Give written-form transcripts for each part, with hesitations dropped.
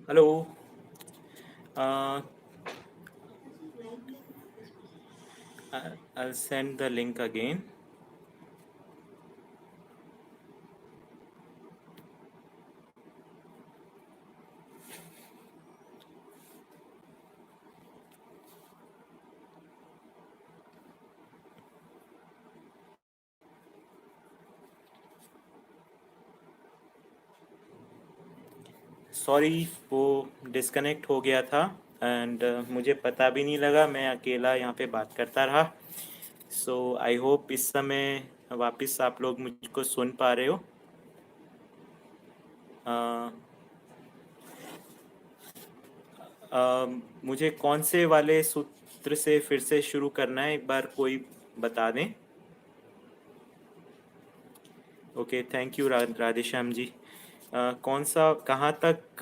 Hello. Uh, I'll send the link again. Sorry, वो disconnect हो गया था एंड मुझे पता भी नहीं लगा, मैं अकेला यहाँ पे बात करता रहा। सो आई होप इस समय वापस आप लोग मुझको सुन पा रहे हो। अ, मुझे कौन से वाले सूत्र से फिर से शुरू करना है, एक बार कोई बता दें। ओके, थैंक यू राधेश्याम जी। कौन सा कहाँ तक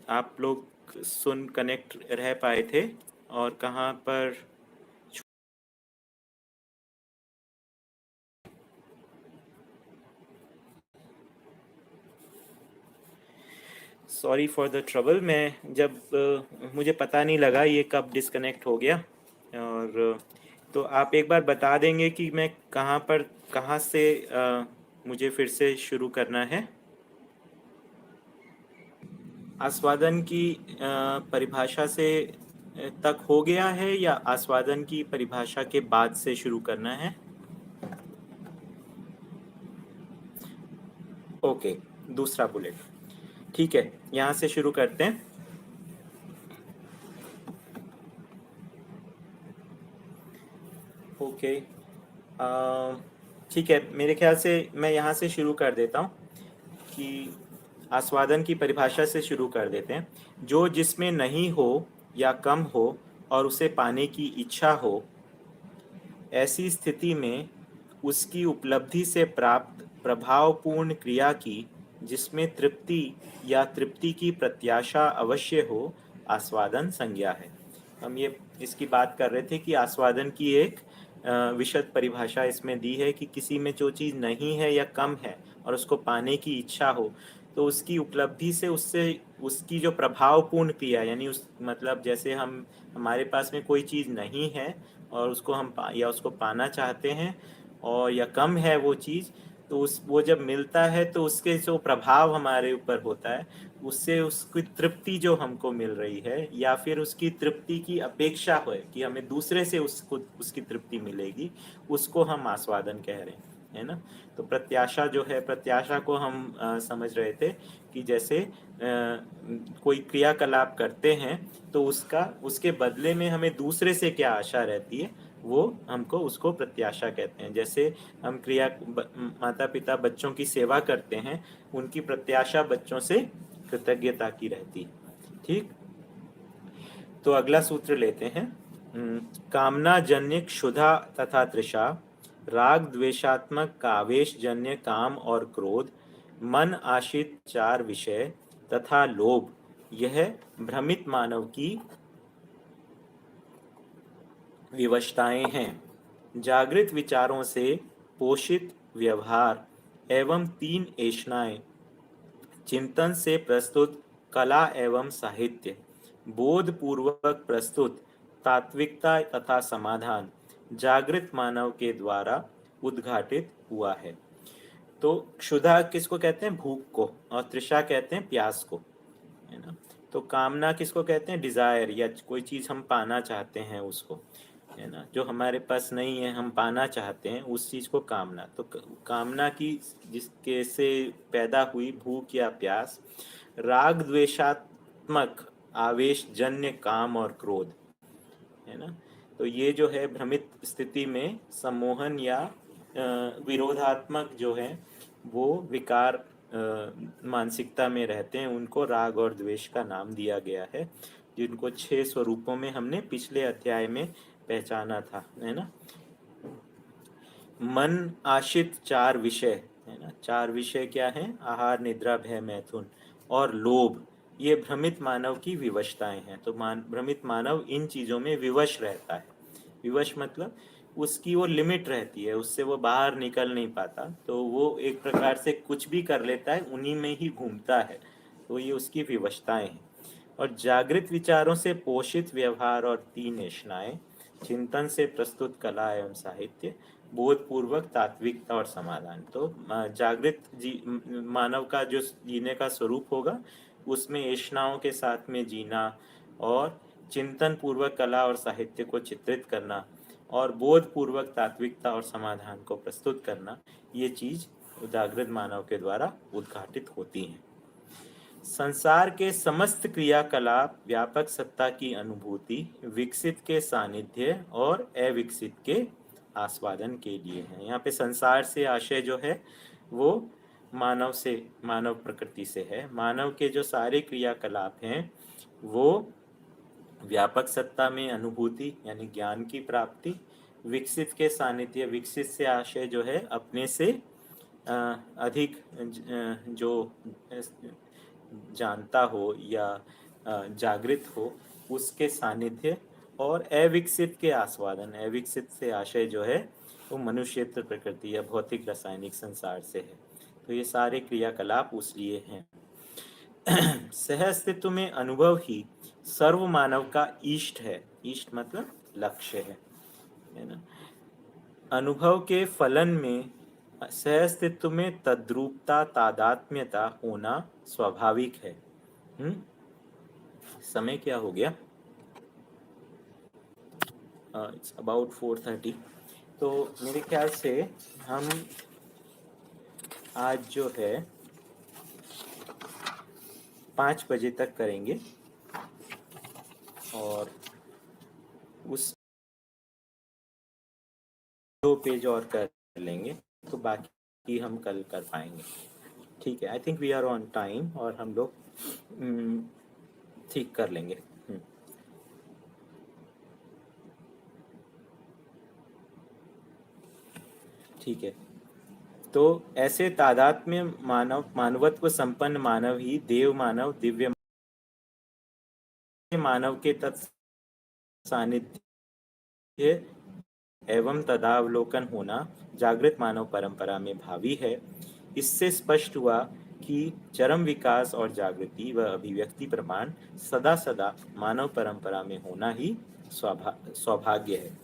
आप लोग सुन कनेक्ट रह पाए थे और कहाँ पर? Sorry for the trouble. मैं जब मुझे पता नहीं लगा ये कब डिस्कनेक्ट हो गया। और तो आप एक बार बता देंगे कि मैं कहाँ पर, कहाँ से मुझे फिर से शुरू करना है। आस्वादन की परिभाषा से तक हो गया है या आस्वादन की परिभाषा के बाद से शुरू करना है? ओके, दूसरा बुलेट। ठीक है, यहाँ से शुरू करते हैं। ओके, ठीक है, मेरे ख्याल से मैं यहाँ से शुरू कर देता हूँ कि आस्वादन की परिभाषा से शुरू कर देते हैं। जो जिसमें नहीं हो या कम हो और उसे पाने की इच्छा हो, ऐसी स्थिति में उसकी उपलब्धि से प्राप्त प्रभावपूर्ण क्रिया की जिसमें तृप्ति या तृप्ति की प्रत्याशा अवश्य हो, आस्वादन संज्ञा है। हम ये इसकी बात कर रहे थे कि आस्वादन की एक विशद परिभाषा इसमें दी है कि किसी में जो चीज़ नहीं है या कम है और उसको पाने की इच्छा हो, तो उसकी उपलब्धि से उससे उसकी जो प्रभावपूर्ण क्रिया, यानी उस मतलब जैसे हम हमारे पास में कोई चीज़ नहीं है और उसको हम या उसको पाना चाहते हैं और या कम है वो चीज़, तो उस वो जब मिलता है तो उसके जो प्रभाव हमारे ऊपर होता है, उससे उसकी तृप्ति जो हमको मिल रही है या फिर उसकी तृप्ति की अपेक्षा हो कि हमें दूसरे से उसको उसकी तृप्ति मिलेगी, उसको हम आस्वादन कह रहे हैं, है ना। तो प्रत्याशा जो है, प्रत्याशा को हम समझ रहे थे कि जैसे कोई क्रियाकलाप करते हैं तो उसका उसके बदले में हमें दूसरे से क्या आशा रहती है, वो हमको उसको प्रत्याशा कहते हैं। जैसे हम माता पिता बच्चों की सेवा करते हैं, उनकी प्रत्याशा बच्चों से कृतज्ञता की रहती है। ठीक, तो अगला सूत्र लेते हैं। कामना जन्य क्षुधा तथा तृषा, राग द्वेषात्मक कावेश जन्य काम और क्रोध, मन आश्रित चार विषय तथा लोभ, यह भ्रमित मानव की विवशताएं हैं। जागृत विचारों से पोषित व्यवहार एवं तीन ऐषणाएं, चिंतन से प्रस्तुत कला एवं साहित्य, बोध पूर्वक प्रस्तुत तात्विकता तथा समाधान, जागृत मानव के द्वारा उद्घाटित हुआ है। तो क्षुधा किसको कहते हैं? भूख को। और तृषा कहते हैं प्यास को, है ना। तो कामना किसको कहते हैं? डिजायर, या कोई चीज हम पाना चाहते हैं उसको, है ना। जो हमारे पास नहीं है, हम पाना चाहते हैं उस चीज को कामना। तो कामना की जिसके से पैदा हुई भूख या प्यास, राग द्वेषात्मक आवेश जन्य काम और क्रोध, है ना। तो ये जो है भ्रमित स्थिति में सम्मोहन या विरोधात्मक जो है वो विकार मानसिकता में रहते हैं, उनको राग और द्वेष का नाम दिया गया है, जिनको 6 स्वरूपों में हमने पिछले अध्याय में पहचाना था, है ना। मन आश्रित चार विषय, है ना। चार विषय क्या हैं? आहार, निद्रा, भय, मैथुन और लोभ, ये भ्रमित मानव की विवशताएं हैं। तो भ्रमित मानव इन चीजों में विवश रहता है। विवश मतलब उसकी वो लिमिट रहती है, उससे वो बाहर निकल नहीं पाता, तो वो एक प्रकार से कुछ भी कर लेता है, उन्हीं में ही घूमता है, तो ये उसकी विवशताएं हैं। और जागृत विचारों से पोषित व्यवहार और 3 ऐषणाएं, चिंतन से प्रस्तुत कला एवं साहित्य, बोधपूर्वक तात्विकता और समाधान। तो जागृत मानव का जो जीने का स्वरूप होगा उसमें ऐषणाओं के साथ में जीना और चिंतन पूर्वक कला और साहित्य को चित्रित करना और बोधपूर्वक तात्विकता और समाधान को प्रस्तुत करना, ये चीज जागृत मानव के द्वारा उद्घाटित होती हैं। संसार के समस्त क्रियाकलाप व्यापक सत्ता की अनुभूति, विकसित के सानिध्य और अविकसित के आस्वादन के लिए है। यहाँ पे संसार से आशय जो है वो मानव से, मानव प्रकृति से है। मानव के जो सारे क्रियाकलाप हैं वो व्यापक सत्ता में अनुभूति यानी ज्ञान की प्राप्ति, विकसित के सानिध्य, विकसित से आशय जो है अपने से अधिक जो जानता हो या जागृत हो उसके सानिध्य, और अविकसित के आस्वादन। अविकसित से आशय जो है वो मनुष्यत्व प्रकृति या भौतिक रासायनिक संसार से है। तो ये सारे क्रियाकलाप उस लिए हैं। सह अस्तित्व में अनुभव ही सर्व मानव का इष्ट है। इष्ट मतलब लक्ष्य है ना। अनुभव के फलन में सह अस्तित्व में तद्रूपता, तादात्म्यता होना स्वाभाविक है। समय क्या हो गया? It's about 4:30। तो मेरे ख्याल से हम आज जो है 5 बजे तक करेंगे और उस 2 पेज और कर लेंगे, तो बाकी हम कल कर पाएंगे। ठीक है, I think we are on time और हम लोग ठीक कर लेंगे। ठीक है, तो ऐसे तादात्म्य मानव, मानवत्व संपन्न मानव ही देव मानव, दिव्य मानव के तत्सानिध्य एवं तदावलोकन होना जागृत मानव परंपरा में भावी है। इससे स्पष्ट हुआ कि चरम विकास और जागृति व अभिव्यक्ति प्रमाण सदा सदा मानव परंपरा में होना ही सौभाग्य है।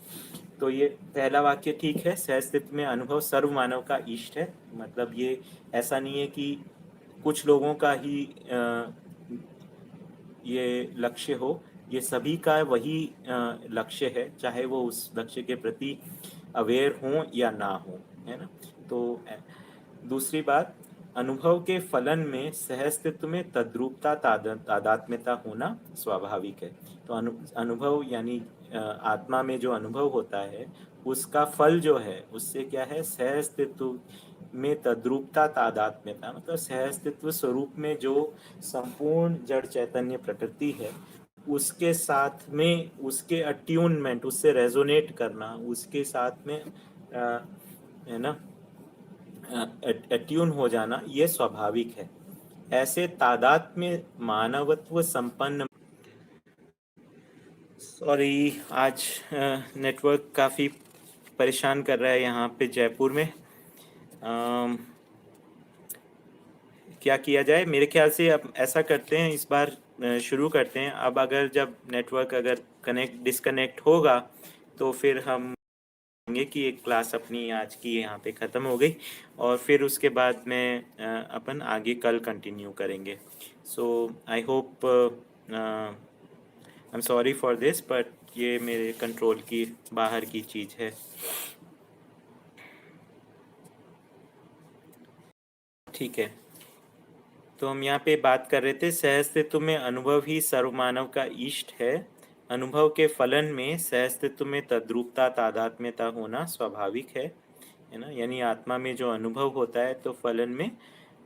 तो ये पहला वाक्य ठीक है। सहअस्तित्व में अनुभव सर्व मानव का इष्ट है। मतलब ये ऐसा नहीं है कि कुछ लोगों का ही ये लक्ष्य हो, ये सभी का वही लक्ष्य है, चाहे वो उस लक्ष्य के प्रति अवेयर हों या ना हो, है ना। तो दूसरी बात, अनुभव के फलन में सहअस्तित्व में तद्रूपता, तादात्म्यता होना स्वाभाविक है। तो अनुभव यानी आत्मा में जो अनुभव होता है उसका फल जो है उससे क्या है, सहअस्तित्व में तद्रूपता, तादात्म्यता, मतलब सहअस्तित्व स्वरूप में जो संपूर्ण जड़ चैतन्य प्रकृति है उसके साथ में उसके अट्यूनमेंट, उससे रेजोनेट करना, उसके साथ में है ना अट्यून हो जाना, ये स्वाभाविक है। ऐसे तादात्म्य मानवत्व संपन्न, सॉरी आज नेटवर्क काफ़ी परेशान कर रहा है यहाँ पे जयपुर में। क्या किया जाए? मेरे ख्याल से अब ऐसा करते हैं, इस बार शुरू करते हैं। अब अगर जब नेटवर्क अगर डिस्कनेक्ट होगा तो फिर हम कहेंगे कि एक क्लास अपनी आज की यहाँ पे ख़त्म हो गई और फिर उसके बाद में अपन आगे कल कंटिन्यू करेंगे। So I hope, I am sorry for this, but ये मेरे कंट्रोल की बाहर की चीज़ है। ठीक है, तो हम यहाँ पे बात कर रहे थे सहअस्तित्व में अनुभव ही सर्वमानव का इष्ट है। अनुभव के फलन में सहअस्तित्व में तद्रूपता, तादात्म्यता होना स्वाभाविक है ना। यानी आत्मा में जो अनुभव होता है तो फलन में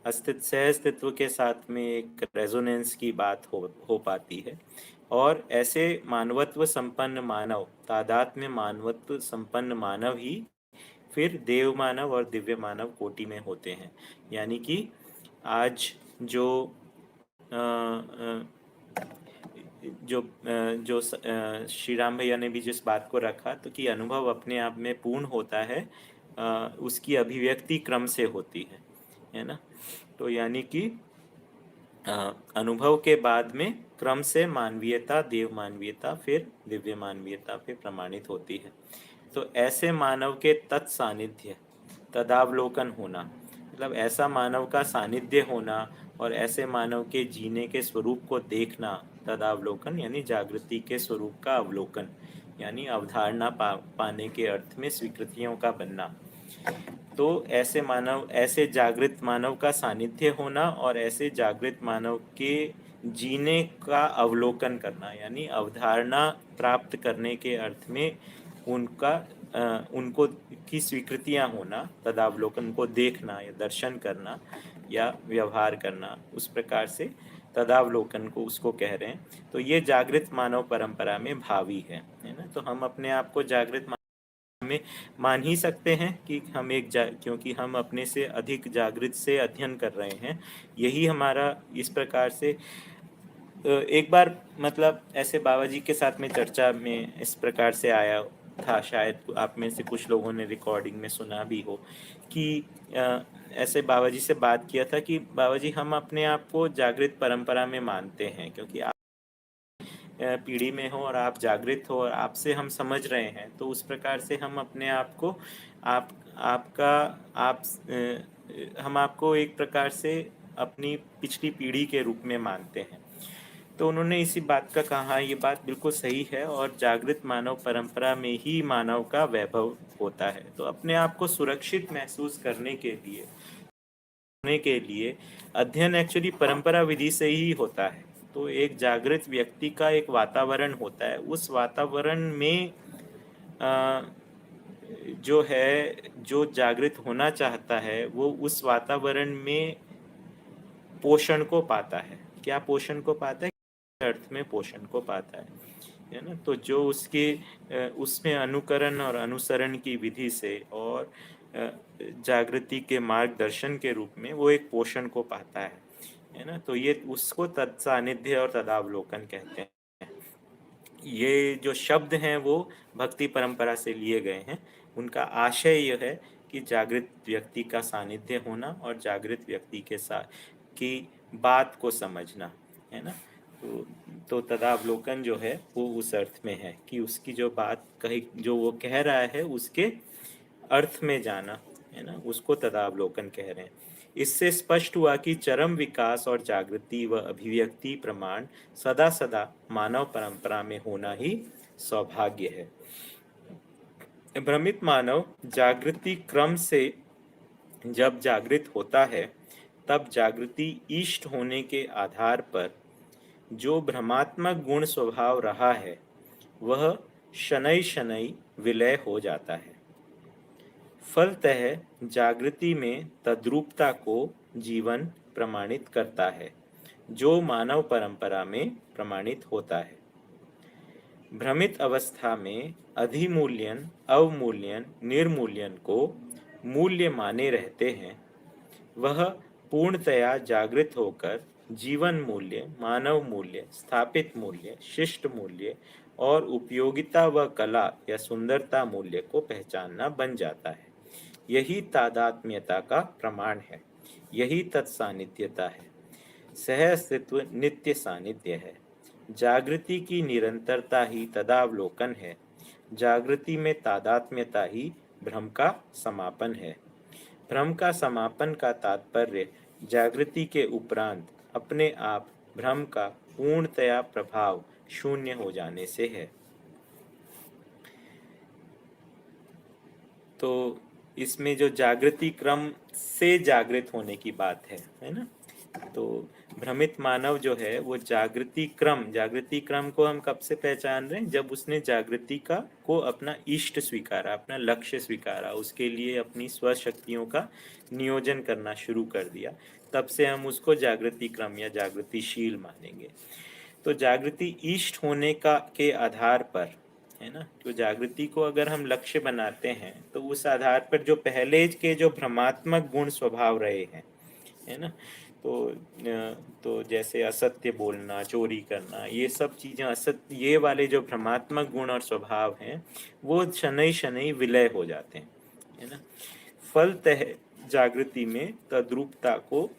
सहअस्तित्व के साथ में एक रेजोनेंस की बात हो पाती है। और ऐसे मानवत्व संपन्न मानव, तादात्म्य मानवत्व संपन्न मानव ही फिर देव मानव और दिव्य मानव कोटि में होते हैं। यानी कि आज जो जो श्री राम भैया ने भी जिस बात को रखा, तो कि अनुभव अपने आप में पूर्ण होता है, उसकी अभिव्यक्ति क्रम से होती है ना। तो यानी कि अनुभव के बाद में क्रम से मानवीयता, देव मानवीयता, फिर दिव्य मानवीयता पे प्रमाणित होती है। तो ऐसे मानव के तत्सानिध्य, तदावलोकन होना, मतलब ऐसा मानव का सानिध्य होना और ऐसे मानव के जीने के स्वरूप को देखना, तदावलोकन यानी जागृति के स्वरूप का अवलोकन, यानी अवधारणा पाने के अर्थ में स्वीकृतियों का बनना। तो ऐसे मानव, ऐसे जागृत मानव का सानिध्य होना और ऐसे जागृत मानव के जीने का अवलोकन करना, यानी अवधारणा प्राप्त करने के अर्थ में उनको की स्वीकृतियां होना, तदावलोकन को देखना या दर्शन करना या व्यवहार करना, उस प्रकार से तदावलोकन को उसको कह रहे हैं। तो ये जागृत मानव परंपरा में भावी है ना। तो हम अपने आप को जागृत में मान ही सकते हैं कि हम क्योंकि हम अपने से अधिक जागृत से अध्ययन कर रहे हैं। यही हमारा इस प्रकार से एक बार मतलब ऐसे बाबा जी के साथ में चर्चा में इस प्रकार से आया था, शायद आप में से कुछ लोगों ने रिकॉर्डिंग में सुना भी हो कि ऐसे बाबा जी से बात किया था कि बाबा जी हम अपने आप को जागृत परंपरा में मानते हैं, क्योंकि आप पीढ़ी में हो और आप जागृत हो और आपसे हम समझ रहे हैं, तो उस प्रकार से हम अपने आप को आप आपका आप हम आपको एक प्रकार से अपनी पिछली पीढ़ी के रूप में मानते हैं। तो उन्होंने इसी बात का कहा, ये बात बिल्कुल सही है और जागृत मानव परंपरा में ही मानव का वैभव होता है। तो अपने आप को सुरक्षित महसूस करने के लिए अध्ययन एक्चुअली परंपरा विधि से ही होता है। तो एक जागृत व्यक्ति का एक वातावरण होता है, उस वातावरण में जो है, जो जागृत होना चाहता है वो उस वातावरण में पोषण को पाता है। क्या पोषण को पाता है? अर्थ में पोषण को पाता है ना। तो जो उसके उसमें अनुकरण और अनुसरण की विधि से और जागृति के मार्गदर्शन के रूप में वो एक पोषण को पाता है ना। तो ये उसको तत्सानिध्य और तदावलोकन कहते हैं। ये जो शब्द हैं वो भक्ति परंपरा से लिए गए हैं। उनका आशय यह है कि जागृत व्यक्ति का सानिध्य होना और जागृत व्यक्ति के साथ की बात को समझना, है ना। तो तदावलोकन जो है वो उस अर्थ में है कि उसकी जो बात कही, जो वो कह रहा है उसके अर्थ में जाना, है ना, उसको तदावलोकन कह रहे हैं। इससे स्पष्ट हुआ कि चरम विकास और जागृति व अभिव्यक्ति प्रमाण सदा सदा मानव परंपरा में होना ही सौभाग्य है। भ्रमित मानव जागृति क्रम से जब जागृत होता है, तब जागृति इष्ट होने के आधार पर जो भ्रमात्मक गुण स्वभाव रहा है वह शनै शनै विलय हो जाता है। फलतः जागृति में तद्रूपता को जीवन प्रमाणित करता है, जो मानव परंपरा में प्रमाणित होता है। भ्रमित अवस्था में अधिमूल्यन, अवमूल्यन, निर्मूल्यन को मूल्य माने रहते हैं। वह पूर्णतया जागृत होकर जीवन मूल्य, मानव मूल्य, स्थापित मूल्य, शिष्ट मूल्य और उपयोगिता व कला या सुंदरता मूल्य को पहचानना बन जाता है। यही तादात्म्यता का प्रमाण है, यही तत्सानिध्यता है। सह अस्तित्व नित्य सानिध्य है। जागृति की निरंतरता ही तदावलोकन है। जागृति में तादात्म्यता ही भ्रम का समापन है। भ्रम का समापन का तात्पर्य जागृति के उपरांत अपने आप भ्रम का पूर्णतया प्रभाव शून्य हो जाने से है। तो इसमें जो जागृति क्रम से जागृत होने की बात है ना। तो भ्रमित मानव जो है वो जागृति क्रम को हम कब से पहचान रहे हैं? जब उसने जागृति को अपना इष्ट स्वीकारा, अपना लक्ष्य स्वीकारा, उसके लिए अपनी स्वशक्तियों का नियोजन करना शुरू कर दिया, तब से हम उसको जागृति क्रम या जागृतिशील मानेंगे। तो जागृति इष्ट होने के आधार पर, है ना, तो जागृति को अगर हम लक्ष्य बनाते हैं तो उस आधार पर जो पहले के जो भ्रमात्मक गुण स्वभाव रहे हैं, है ना, तो जैसे असत्य बोलना, चोरी करना, ये सब चीज़ें असत्य, ये वाले जो भ्रमात्मक गुण और स्वभाव हैं वो शनै शनै विलय हो जाते हैं, है ना। फलतः जागृति में तद्रूपता को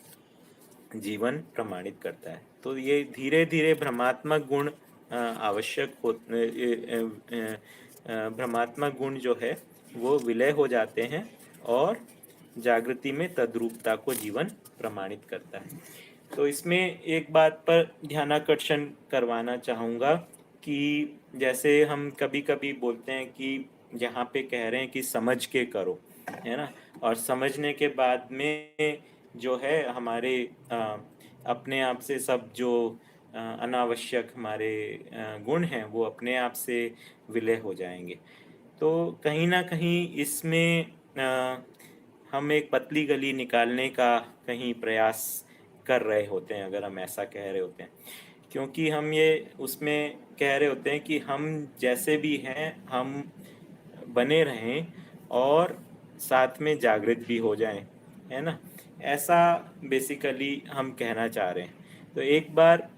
जीवन प्रमाणित करता है। तो ये धीरे धीरे भ्रमात्मक गुण आवश्यक हो भ्रमात्मक गुण जो है वो विलय हो जाते हैं और जागृति में तद्रूपता को जीवन प्रमाणित करता है। तो इसमें एक बात पर ध्यानाकर्षण करवाना चाहूँगा कि जैसे हम कभी कभी बोलते हैं कि यहाँ पे कह रहे हैं कि समझ के करो, है ना, और समझने के बाद में जो है हमारे अपने आप से सब जो अनावश्यक हमारे गुण हैं वो अपने आप से विलय हो जाएंगे। तो कहीं ना कहीं इसमें हम एक पतली गली निकालने का कहीं प्रयास कर रहे होते हैं, अगर हम ऐसा कह रहे होते हैं, क्योंकि हम ये उसमें कह रहे होते हैं कि हम जैसे भी हैं हम बने रहें और साथ में जागृत भी हो जाएं, है ना, ऐसा बेसिकली हम कहना चाह रहे हैं। तो एक बार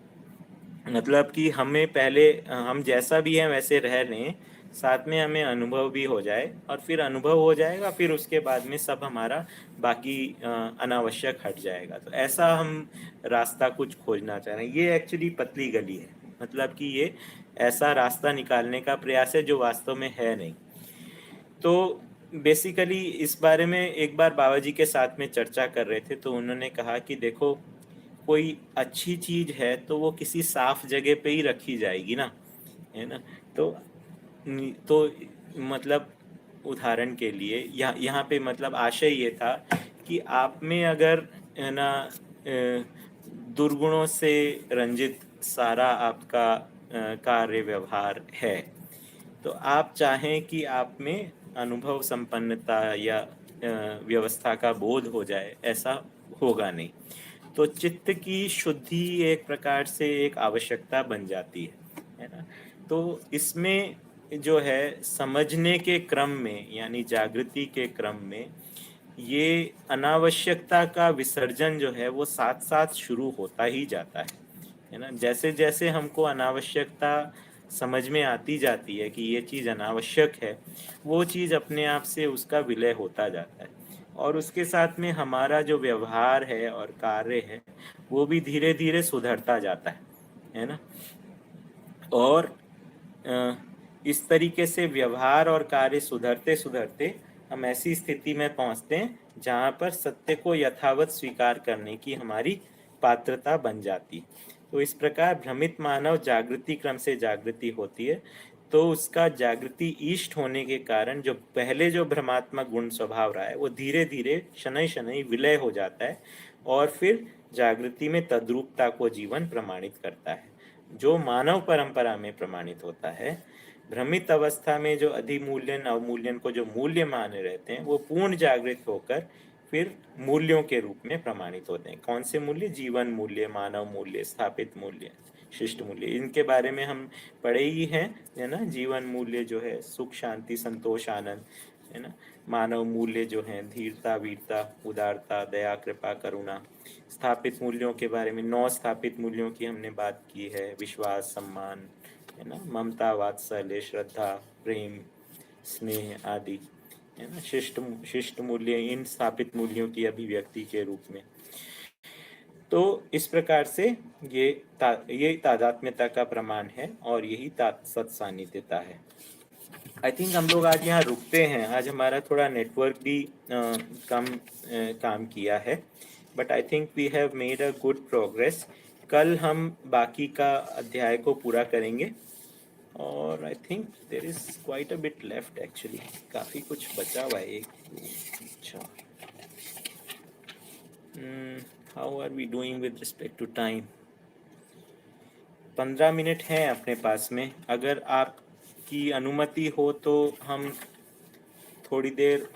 मतलब कि हमें पहले हम जैसा भी है वैसे रह लें, साथ में हमें अनुभव भी हो जाए, और फिर अनुभव हो जाएगा, फिर उसके बाद में सब हमारा बाकी अनावश्यक हट जाएगा। तो ऐसा हम रास्ता कुछ खोजना चाह रहे हैं। ये एक्चुअली पतली गली है, मतलब कि ये ऐसा रास्ता निकालने का प्रयास है जो वास्तव में है नहीं। तो बेसिकली इस बारे में एक बार बाबा जी के साथ में चर्चा कर रहे थे, तो उन्होंने कहा कि देखो, कोई अच्छी चीज है तो वो किसी साफ जगह पे ही रखी जाएगी ना, है ना। तो तो मतलब उदाहरण के लिए यहाँ पे मतलब आशय ये था कि आप में अगर है ना दुर्गुणों से रंजित सारा आपका कार्य व्यवहार है, तो आप चाहें कि आप में अनुभव संपन्नता या व्यवस्था का बोध हो जाए, ऐसा होगा नहीं। तो चित्त की शुद्धि एक प्रकार से एक आवश्यकता बन जाती है ना। तो इसमें जो है समझने के क्रम में यानी जागृति के क्रम में ये अनावश्यकता का विसर्जन जो है वो साथ साथ शुरू होता ही जाता है ना। जैसे जैसे हमको अनावश्यकता समझ में आती जाती है कि ये चीज़ अनावश्यक है, वो चीज़ अपने आप से उसका विलय होता जाता है, और उसके साथ में हमारा जो व्यवहार है और कार्य है वो भी धीरे धीरे सुधरता जाता है ना। और इस तरीके से व्यवहार और कार्य सुधरते सुधरते हम ऐसी स्थिति में पहुंचते हैं जहां पर सत्य को यथावत स्वीकार करने की हमारी पात्रता बन जाती है। तो इस प्रकार भ्रमित मानव जागृति क्रम से जागृति होती है, तो उसका जागृति ईष्ट होने के कारण जो पहले जो भ्रमात्मक गुण स्वभाव रहा है वो धीरे धीरे शनै शनै विलय हो जाता है, और फिर जागृति में तद्रूपता को जीवन प्रमाणित करता है, जो मानव परंपरा में प्रमाणित होता है। भ्रमित अवस्था में जो अधिमूल्यन अवमूल्यन को जो मूल्य माने रहते हैं वो पूर्ण जागृत होकर फिर मूल्यों के रूप में प्रमाणित होते हैं। कौन से मूल्य? जीवन मूल्य, मानव मूल्य, स्थापित मूल्य, शिष्ट मूल्य। इनके बारे में हम पढ़े ही हैं, है ना। जीवन मूल्य जो है सुख शांति संतोष आनंद, है ना। मानव मूल्य जो है धीरता वीरता उदारता दया कृपा करुणा। स्थापित मूल्यों के बारे में 9 स्थापित मूल्यों की हमने बात की है, विश्वास सम्मान, है ना, ममता वात्सल्य श्रद्धा प्रेम स्नेह आदि, है ना। शिष्ट शिष्ट मूल्य इन स्थापित मूल्यों की अभिव्यक्ति के रूप में। तो इस प्रकार से ये तादात्म्यता का प्रमाण है और यही सत्सान्निध्यता है। आई थिंक हम लोग आज यहाँ रुकते हैं। आज हमारा थोड़ा नेटवर्क भी कम काम किया है, but I think we have made a good progress. कल हम बाकी का अध्याय को पूरा करेंगे, और I think there is quite a bit left actually, काफ़ी कुछ बचा हुआ है। एक अच्छा, how are we doing with respect to time? 15 minute हैं अपने पास में। अगर आपकी अनुमति हो तो हम थोड़ी देर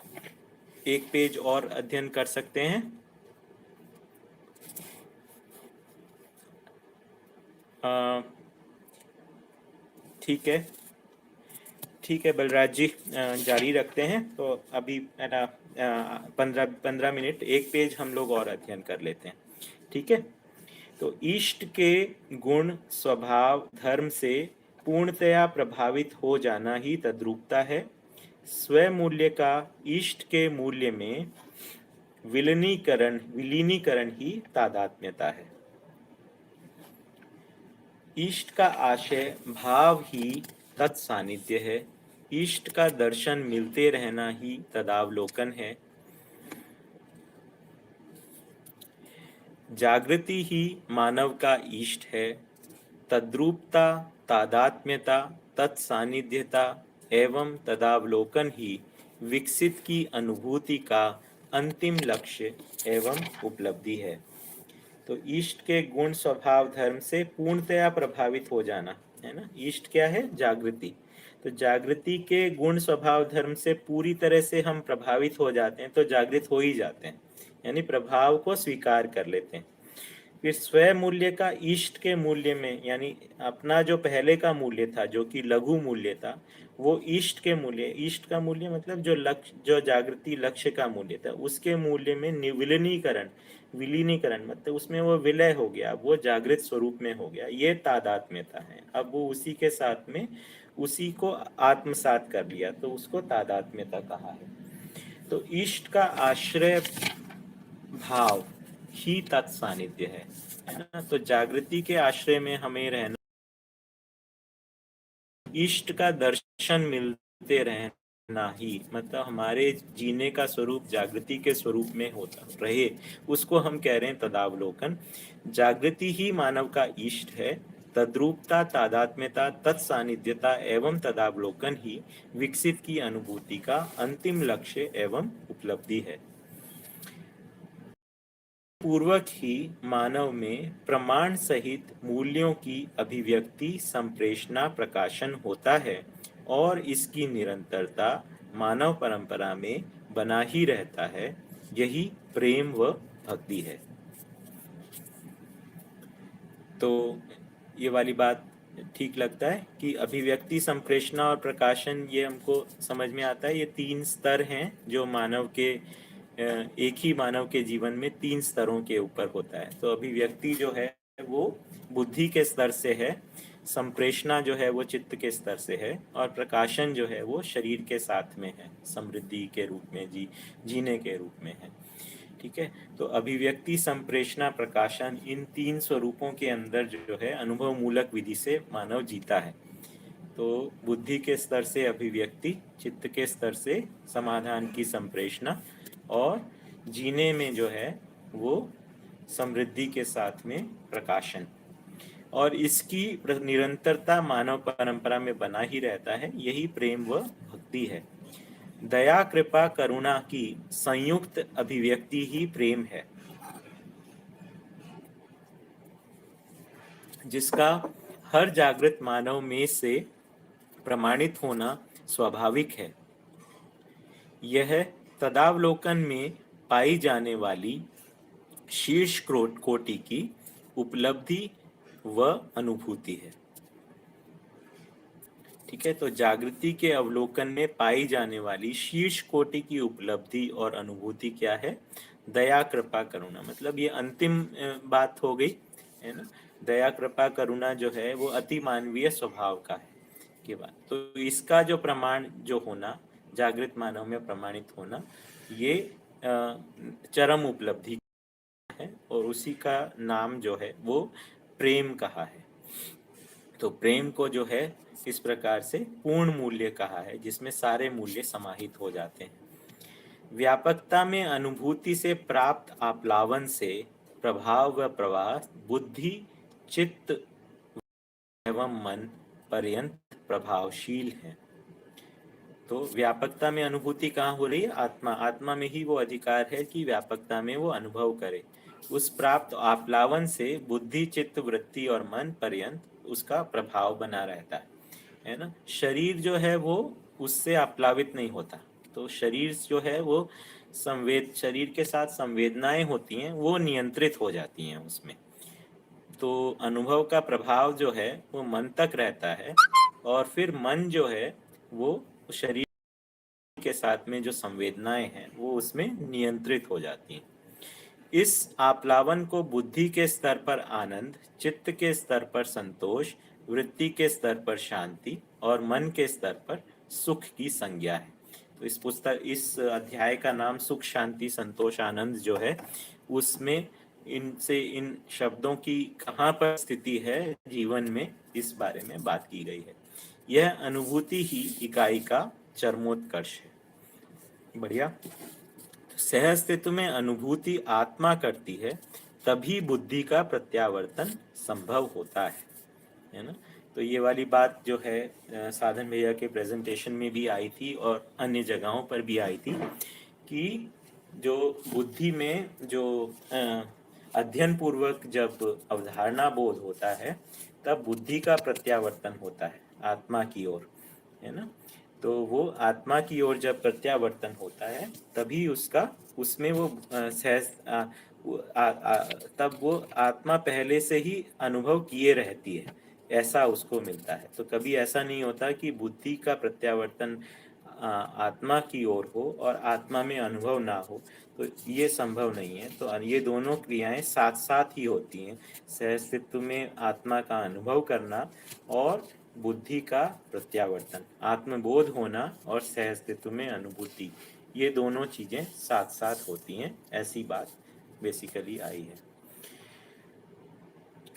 एक पेज और अध्ययन कर सकते हैं। ठीक है, ठीक है बलराज जी, जारी रखते हैं। तो अभी है ना 15 मिनट एक पेज हम लोग और अध्ययन कर लेते हैं, ठीक है। तो इष्ट के गुण स्वभाव धर्म से पूर्णतया प्रभावित हो जाना ही तद्रूपता है। स्वमूल्य का इष्ट के मूल्य में विलीनीकरण ही तादात्म्यता है। इष्ट का आशय भाव ही तत्सानिध्य है। इष्ट का दर्शन मिलते रहना ही तदावलोकन है। जागृति ही मानव का इष्ट है। तद्रूपता, तादात्म्यता, तत्सानिध्यता एवं तदावलोकन ही विकसित की अनुभूति का अंतिम लक्ष्य एवं उपलब्धि है। तो इष्ट के गुण स्वभाव धर्म से पूर्णतया प्रभावित हो जाना है ना। इष्ट क्या है? जागृति। तो जागृति के गुण स्वभाव धर्म से पूरी तरह से हम प्रभावित हो जाते हैं, तो जागृत हो ही जाते हैं, यानी प्रभाव को स्वीकार कर लेते हैं। फिर स्वयं मूल्य का इष्ट के मूल्य में, यानी अपना जो पहले का मूल्य था जो कि लघु मूल्य था, वो इष्ट के मूल्य, इष्ट का मूल्य मतलब जो लक्ष्य, जो जागृति लक्ष्य का मूल्य था, उसके मूल्य में विलीनीकरण मतलब उसमें वो विलय हो गया, वो जागृत स्वरूप में हो गया, ये तादात्म्यता है। अब वो उसी के साथ में उसी को आत्मसात कर लिया, तो उसको तादात्म्यता कहा है। तो इष्ट का आश्रय भाव ही तत्सानिध्य है ना। तो जागृति के आश्रय में हमें रहना, इष्ट का दर्शन मिलते रहना ही मतलब हमारे जीने का स्वरूप जागृति के स्वरूप में होता रहे, उसको हम कह रहे हैं तदावलोकन। जागृति ही मानव का इष्ट है। तद्रूपता, तादात्म्यता, तत्सानिध्यता एवं तदावलोकन ही विकसित की अनुभूति का अंतिम लक्ष्य एवं उपलब्धि है। पूर्वक ही मानव में प्रमाण सहित मूल्यों की अभिव्यक्ति, संप्रेषणा, प्रकाशन होता है और इसकी निरंतरता मानव परंपरा में बना ही रहता है। यही प्रेम व भक्ति है। तो ये वाली बात ठीक लगता है कि अभिव्यक्ति, संप्रेषणा और प्रकाशन, ये हमको समझ में आता है। ये 3 स्तर हैं जो मानव के एक ही मानव के जीवन में 3 स्तरों के ऊपर होता है। तो अभिव्यक्ति जो है वो बुद्धि के स्तर से है, संप्रेषणा जो है वो चित्त के स्तर से है, और प्रकाशन जो है वो शरीर के साथ में है, समृद्धि के रूप में, जीने के रूप में है। ठीक है। तो अभिव्यक्ति, संप्रेषणा, प्रकाशन, इन 3 स्वरूपों के अंदर जो है अनुभव मूलक विधि से मानव जीता है। तो बुद्धि के स्तर से अभिव्यक्ति, चित्त के स्तर से समाधान की संप्रेषणा, और जीने में जो है वो समृद्धि के साथ में प्रकाशन, और इसकी निरंतरता मानव परंपरा में बना ही रहता है। यही प्रेम व भक्ति है। दया, कृपा, करुणा की संयुक्त अभिव्यक्ति ही प्रेम है, जिसका हर जागृत मानव में से प्रमाणित होना स्वाभाविक है। यह तदावलोकन में पाई जाने वाली शीर्ष कोटि की उपलब्धि व अनुभूति है। ठीक है। तो जागृति के अवलोकन में पाई जाने वाली शीर्ष कोटि की उपलब्धि और अनुभूति क्या है? दया, कृपा, करुणा। मतलब ये अंतिम बात हो गई है ना। दया, कृपा, करुणा जो है वो अति मानवीय स्वभाव का है की बात। तो इसका जो प्रमाण जो होना, जागृत मानव में प्रमाणित होना, ये चरम उपलब्धि है, और उसी का नाम जो है वो प्रेम कहा है। तो प्रेम को जो है इस प्रकार से पूर्ण मूल्य कहा है, जिसमें सारे मूल्य समाहित हो जाते हैं। व्यापकता में अनुभूति से प्राप्त आप्लावन से प्रभाव व प्रवाह बुद्धि, चित्त एवं मन पर्यंत प्रभावशील है। तो व्यापकता में अनुभूति कहाँ हो रही है? आत्मा में ही वो अधिकार है कि व्यापकता में वो अनुभव करे। उस प्राप्त आप्लावन से बुद्धि, चित्त, वृत्ति और मन पर्यंत उसका प्रभाव बना रहता है ना। शरीर जो है वो उससे आप्लावित नहीं होता। तो शरीर जो है वो शरीर के साथ संवेदनाएं होती हैं, वो नियंत्रित हो जाती हैं उसमें। तो अनुभव का प्रभाव जो है वो मन तक रहता है, और फिर मन जो है वो शरीर के साथ में जो संवेदनाएं हैं वो उसमें नियंत्रित हो जाती हैं। इस आप्लावन को बुद्धि के स्तर पर आनंद, चित्त के स्तर पर संतोष, वृत्ति के स्तर पर शांति और मन के स्तर पर सुख की संज्ञा है। तो इस अध्याय का नाम सुख शांति संतोष आनंद जो है, उसमें इन शब्दों की कहाँ पर स्थिति है जीवन में, इस बारे में बात की गई है। यह अनुभूति ही इकाई का चरमोत्कर्ष है। बढ़िया। सह अस्तित्व में अनुभूति आत्मा करती है, तभी बुद्धि का प्रत्यावर्तन संभव होता है ना। तो ये वाली बात जो है साधन भैया के प्रेजेंटेशन में भी आई थी और अन्य जगहों पर भी आई थी कि जो बुद्धि में जो अध्ययन पूर्वक जब अवधारणा बोध होता है, तब बुद्धि का प्रत्यावर्तन होता है आत्मा की ओर, है ना। तो वो आत्मा की ओर जब प्रत्यावर्तन होता है, तभी उसमें वो तब वो आत्मा पहले से ही अनुभव किए रहती है, ऐसा उसको मिलता है। तो कभी ऐसा नहीं होता कि बुद्धि का प्रत्यावर्तन आत्मा की ओर हो और आत्मा में अनुभव ना हो, तो ये संभव नहीं है। तो ये दोनों क्रियाएं साथ साथ ही होती हैं, सहअस्तित्व में आत्मा का अनुभव करना और बुद्धि का प्रत्यावर्तन, आत्मबोध होना और सहअस्तित्व में अनुभूति, ये दोनों चीजें साथ साथ होती हैं, ऐसी बात बेसिकली आई है।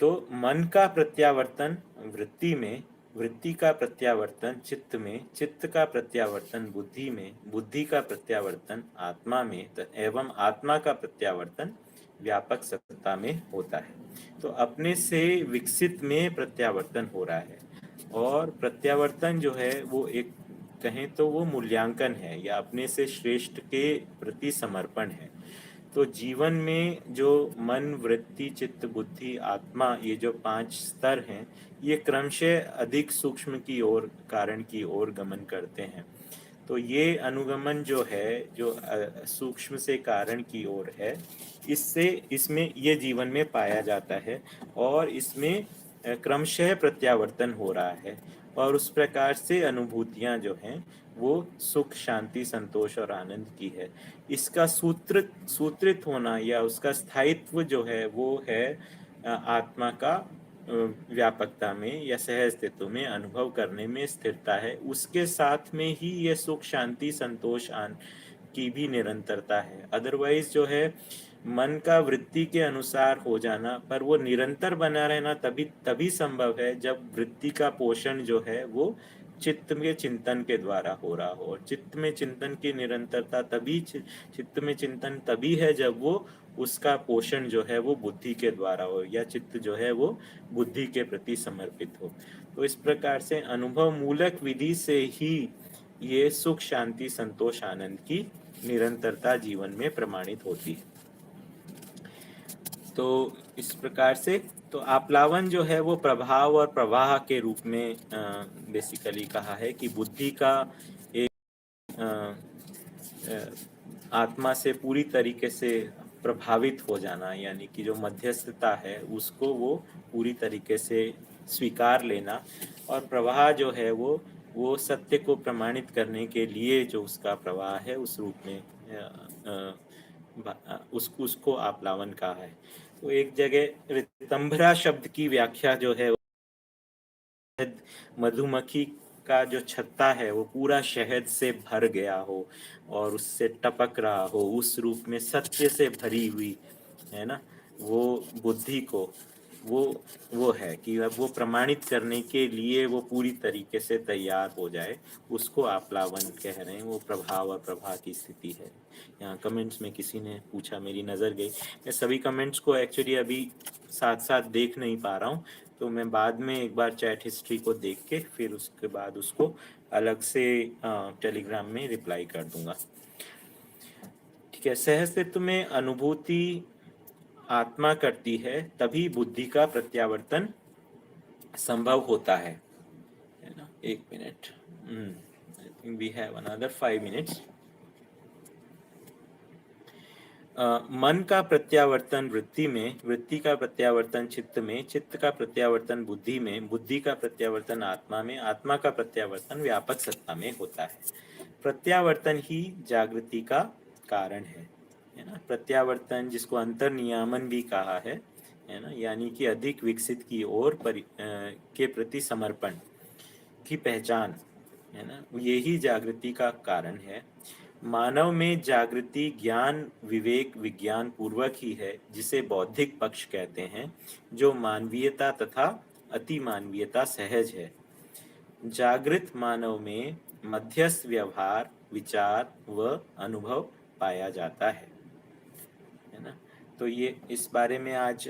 तो मन का प्रत्यावर्तन वृत्ति में, वृत्ति का प्रत्यावर्तन चित्त में, चित्त का प्रत्यावर्तन बुद्धि में, बुद्धि का प्रत्यावर्तन आत्मा में, एवं आत्मा का प्रत्यावर्तन व्यापक सत्ता में होता है। तो अपने से विकसित में प्रत्यावर्तन हो रहा है, और प्रत्यावर्तन जो है वो एक कहें तो वो मूल्यांकन है या अपने से श्रेष्ठ के प्रति समर्पण है। तो जीवन में जो मन, वृत्ति, चित्त, बुद्धि, आत्मा, ये जो 5 स्तर हैं, ये क्रमशः अधिक सूक्ष्म की ओर, कारण की ओर गमन करते हैं। तो ये अनुगमन जो है, जो सूक्ष्म से कारण की ओर है, इसमें ये जीवन में पाया जाता है, और इसमें क्रमशः प्रत्यावर्तन हो रहा है, और उस प्रकार से अनुभूतियां जो हैं वो सुख, शांति, संतोष और आनंद की है। इसका सूत्रित होना या उसका स्थायित्व जो है वो है आत्मा का व्यापकता में या सह अस्तित्व में अनुभव करने में स्थिरता है। उसके साथ में ही ये सुख, शांति, संतोष की भी निरंतरता है। अदरवाइज जो है मन का वृत्ति के अनुसार हो जाना, पर वो निरंतर बना रहना तभी संभव है जब वृत्ति का पोषण जो है वो चित्त में चिंतन के द्वारा हो रहा हो। और चित्त में चिंतन की निरंतरता चित्त में चिंतन तभी है जब वो उसका पोषण जो है वो बुद्धि के द्वारा हो, या चित्त जो है वो बुद्धि के प्रति समर्पित हो। तो इस प्रकार से अनुभव मूलक विधि से ही ये सुख, शांति, संतोष, आनंद की निरंतरता जीवन में प्रमाणित होती है। तो इस प्रकार से तो आप्लावन जो है वो प्रभाव और प्रवाह के रूप में बेसिकली कहा है कि बुद्धि का एक आत्मा से पूरी तरीके से प्रभावित हो जाना, यानी कि जो मध्यस्थता है उसको वो पूरी तरीके से स्वीकार लेना, और प्रवाह जो है वो सत्य को प्रमाणित करने के लिए जो उसका प्रवाह है उस रूप में उसको आप्लावन कहा है। तो एक जगह ऋतंभरा शब्द की व्याख्या जो है, मधुमक्खी का जो छत्ता है वो पूरा शहद से भर गया हो और उससे टपक रहा हो, उस रूप में सत्य से भरी हुई है ना, वो बुद्धि को वो है कि अब वो प्रमाणित करने के लिए वो पूरी तरीके से तैयार हो जाए, उसको आप्लावन कह रहे हैं। वो प्रभाव और प्रभा की स्थिति है। यहाँ कमेंट्स में किसी ने पूछा, मेरी नज़र गई, मैं सभी कमेंट्स को एक्चुअली अभी साथ साथ देख नहीं पा रहा हूँ, तो मैं बाद में एक बार चैट हिस्ट्री को देख के फिर उसके बाद उसको अलग से टेलीग्राम में रिप्लाई कर दूंगा। ठीक है। सहअस्तित्व में अनुभूति आत्मा करती है, तभी बुद्धि का प्रत्यावर्तन संभव होता है ना। 1 minute, I think we have another 5 minutes. मन का प्रत्यावर्तन वृत्ति में, वृत्ति का प्रत्यावर्तन चित्त में, चित्त का प्रत्यावर्तन बुद्धि में, बुद्धि का प्रत्यावर्तन आत्मा में, आत्मा का प्रत्यावर्तन व्यापक सत्ता में होता है। प्रत्यावर्तन ही जागृति का कारण है ना। प्रत्यावर्तन जिसको अंतर्नियामन भी कहा है ना, यानी कि अधिक विकसित की ओर के प्रति समर्पण की पहचान है ना, यही जागृति का कारण है। मानव में जागृति ज्ञान विवेक विज्ञान पूर्वक ही है, जिसे बौद्धिक पक्ष कहते हैं, जो मानवीयता तथा अति मानवीयता सहज है। जागृत मानव में मध्यस्थ व्यवहार विचार व अनुभव पाया जाता है ना। तो ये इस बारे में आज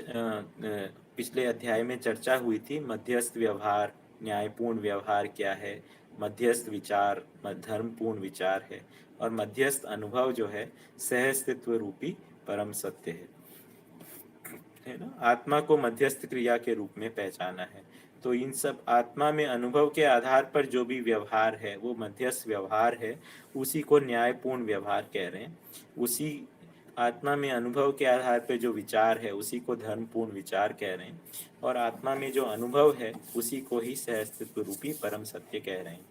पिछले अध्याय में चर्चा हुई थी। मध्यस्थ व्यवहार, न्यायपूर्ण व्यवहार क्या है, मध्यस्थ विचार धर्मपूर्ण विचार है, और मध्यस्थ अनुभव जो है सहअस्तित्व रूपी परम सत्य है ना। आत्मा को मध्यस्थ क्रिया के रूप में पहचाना है। तो इन सब आत्मा में अनुभव के आधार पर जो भी व्यवहार है वो मध्यस्थ व्यवहार है, उसी को न्यायपूर्ण व्यवहार कह रहे हैं। उसी आत्मा में अनुभव के आधार पर जो विचार है उसी को धर्मपूर्ण विचार कह रहे हैं, और आत्मा में जो अनुभव है उसी को ही सहअस्तित्व रूपी परम सत्य कह रहे हैं।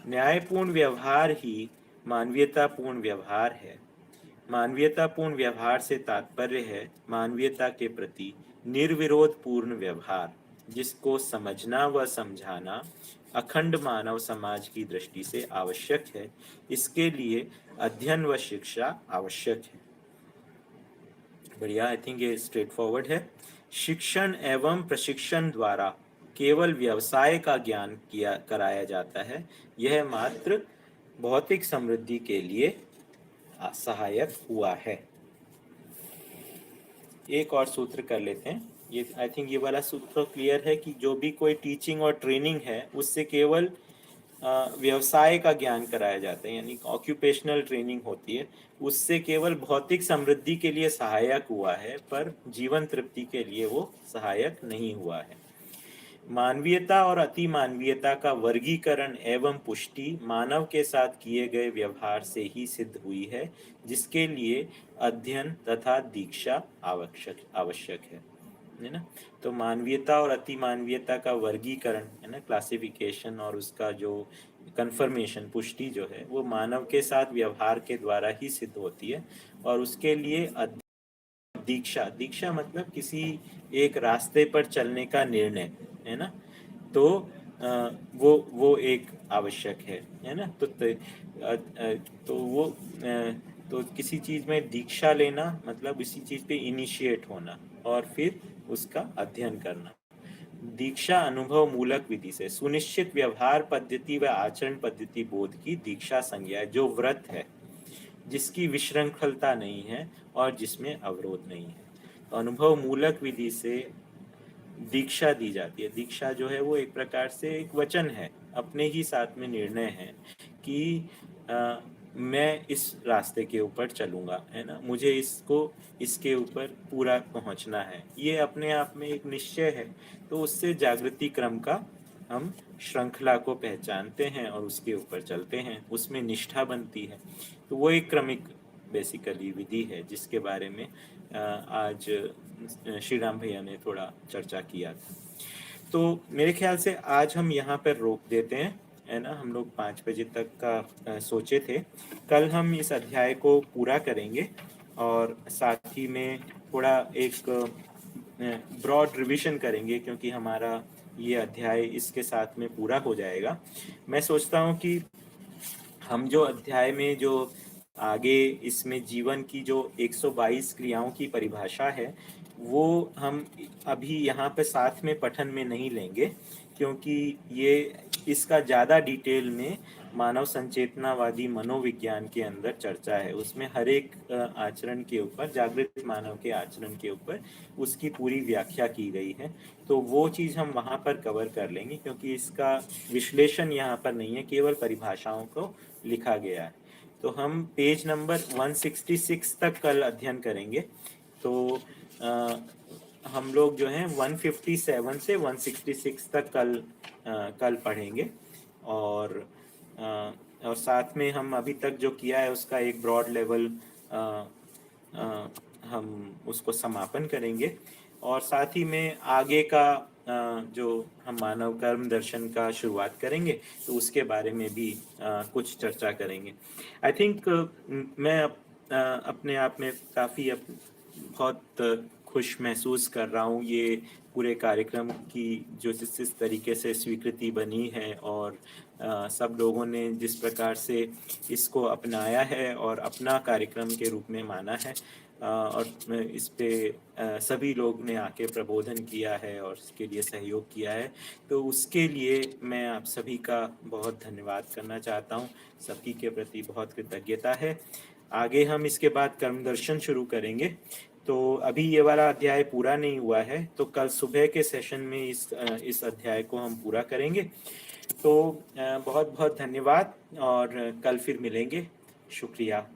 न्यायपूर्ण व्यवहार ही मानवीयतापूर्ण व्यवहार है। मानवीयतापूर्ण व्यवहार से तात्पर्य है मानवीयता के प्रति निर्विरोध पूर्ण व्यवहार, जिसको समझना व समझाना अखंड मानव समाज की दृष्टि से आवश्यक है। इसके लिए अध्ययन व शिक्षा आवश्यक है। बढ़िया, आई थिंक ये स्ट्रेट फॉरवर्ड है। शिक्षण एवं प्रशिक्षण द्वारा केवल व्यवसाय का ज्ञान कराया जाता है। यह मात्र भौतिक समृद्धि के लिए सहायक हुआ है। एक और सूत्र कर लेते हैं। ये आई थिंक ये वाला सूत्र क्लियर है कि जो भी कोई टीचिंग और ट्रेनिंग है उससे केवल व्यवसाय का ज्ञान कराया जाता है, यानी ऑक्यूपेशनल ट्रेनिंग होती है, उससे केवल भौतिक समृद्धि के लिए सहायक हुआ है, पर जीवन तृप्ति के लिए वो सहायक नहीं हुआ है। मानवीयता और अति मानवीयता का वर्गीकरण एवं पुष्टि मानव के साथ किए गए व्यवहार से ही सिद्ध हुई है, जिसके लिए अध्ययन तथा दीक्षा आवश्यक है ना। तो मानवीयता और अति मानवीयता का वर्गीकरण है ना, क्लासिफिकेशन, और उसका जो कंफर्मेशन पुष्टि जो है वो मानव के साथ व्यवहार के द्वारा ही सिद्ध होती है, और उसके लिए दीक्षा, दीक्षा मतलब किसी एक रास्ते पर चलने का निर्णय है ना। तो वो एक आवश्यक है ना। तो वो तो किसी चीज में दीक्षा लेना मतलब इसी चीज पे इनिशिएट होना और फिर उसका अध्ययन करना। दीक्षा अनुभव मूलक विधि से सुनिश्चित व्यवहार पद्धति व आचरण पद्धति बोध की दीक्षा संज्ञा है, जो व्रत है, जिसकी विशृंखलता नहीं है और जिसमें अवरोध नहीं है। तो अनुभव मूलक विधि से दीक्षा दी जाती है। दीक्षा जो है वो एक प्रकार से एक वचन है, अपने ही साथ में निर्णय है कि मैं इस रास्ते के ऊपर चलूंगा, है ना, मुझे इसके ऊपर पूरा पहुंचना है, ये अपने आप में एक निश्चय है। तो उससे जागृति क्रम का हम श्रृंखला को पहचानते हैं और उसके ऊपर चलते हैं, उसमें निष्ठा बनती है। तो वो एक क्रमिक बेसिकली विधि है जिसके बारे में आज श्री राम भैया ने थोड़ा चर्चा किया था। तो मेरे ख्याल से आज हम यहाँ पर रोक देते हैं, है ना। हम लोग 5 बजे तक का सोचे थे। कल हम इस अध्याय को पूरा करेंगे और साथ ही में थोड़ा एक ब्रॉड रिवीजन करेंगे, क्योंकि हमारा ये अध्याय इसके साथ में पूरा हो जाएगा। मैं सोचता हूँ कि हम जो अध्याय में जो आगे इसमें जीवन की जो 122 क्रियाओं की परिभाषा है वो हम अभी यहाँ पे साथ में पठन में नहीं लेंगे, क्योंकि ये इसका ज़्यादा डिटेल में मानव संचेतनावादी मनोविज्ञान के अंदर चर्चा है। उसमें हर एक आचरण के ऊपर, जागृत मानव के आचरण के ऊपर उसकी पूरी व्याख्या की गई है। तो वो चीज़ हम वहाँ पर कवर कर लेंगे, क्योंकि इसका विश्लेषण यहाँ पर नहीं है, केवल परिभाषाओं को लिखा गया है। तो हम पेज नंबर 166 तक कल अध्ययन करेंगे। तो हम लोग जो हैं 157 से 166 तक कल पढ़ेंगे, और साथ में हम अभी तक जो किया है उसका एक ब्रॉड लेवल हम उसको समापन करेंगे, और साथ ही में आगे का जो हम मानव कर्म दर्शन का शुरुआत करेंगे तो उसके बारे में भी कुछ चर्चा करेंगे। आई थिंक मैं अपने आप में काफ़ी बहुत खुश महसूस कर रहा हूँ ये पूरे कार्यक्रम की जो जिस तरीके से स्वीकृति बनी है, और सब लोगों ने जिस प्रकार से इसको अपनाया है और अपना कार्यक्रम के रूप में माना है, और इस पे सभी लोग ने आके प्रबोधन किया है और इसके लिए सहयोग किया है। तो उसके लिए मैं आप सभी का बहुत धन्यवाद करना चाहता हूँ, सभी के प्रति बहुत कृतज्ञता है। आगे हम इसके बाद कर्म दर्शन शुरू करेंगे। तो अभी ये वाला अध्याय पूरा नहीं हुआ है, तो कल सुबह के सेशन में इस अध्याय को हम पूरा करेंगे। तो बहुत बहुत धन्यवाद, और कल फिर मिलेंगे। शुक्रिया।